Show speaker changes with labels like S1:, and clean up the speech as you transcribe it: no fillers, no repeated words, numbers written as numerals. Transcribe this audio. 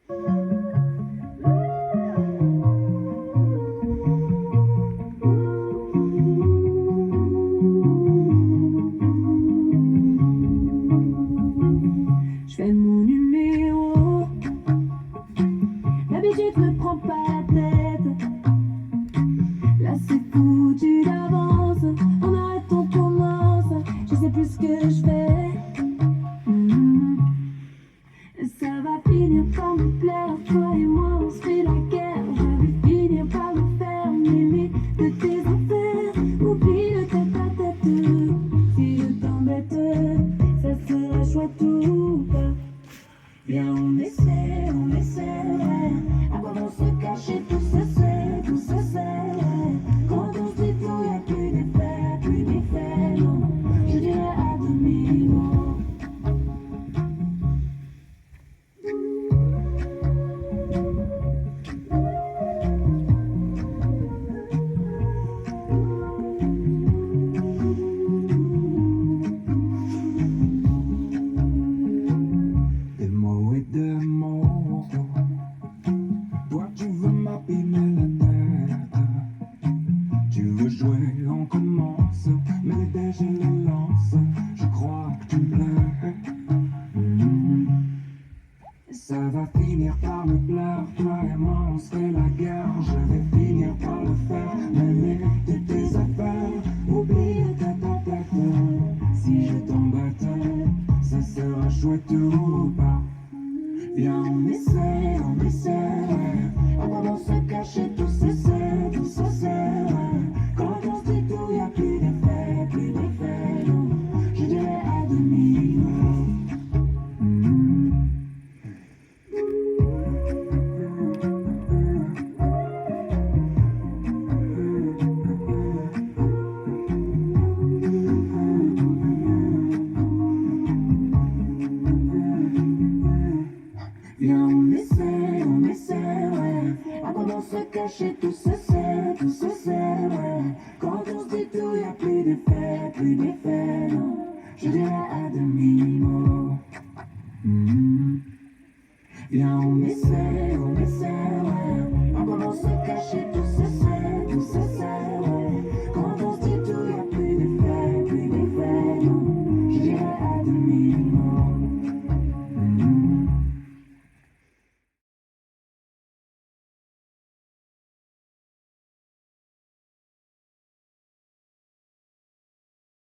S1: Je fais mon numéro. L'habitude me prend pas la tête. Là c'est foutu d'avance. On arrête, on commence. Je sais plus ce que je fais. Ça va finir par me plaire. Toi et moi on se fait la guerre. Je vais finir par me faire m'aimer de tes affaires. Oublie le tête à tête. Si je t'embête, ça sera chouette ou pas. Viens on essaie, ouais. À quoi vont se cacher tout ça c'est. Quand on se dit tout y'a plus d'effet, non. Je dirais à demi-mot. Des mots et des mots. Toi tu veux m'abîmer la tête. Tu veux jouer, on commence. Mais les dés je les lance. Je crois que tu me plais. Ça va finir par me plaire. Toi et moi on se fait la guerre. Je vais finir par le faire. Mêler de tes affaires. Oublie ta tête. Si je t'embête, ça sera chouette ou pas. Viens on essaie, ouais. À quoi vont se cacher tout ça c'est. Quand on se dit tout y'a plus d'effet, non. Je dirais à demi-mot. Viens on essaie, ouais. À quoi vont se cacher tout ça c'est, ouais. Quand on se dit tout y'a plus d'effet, non. Je dirais à demi-mot. Viens on essaie,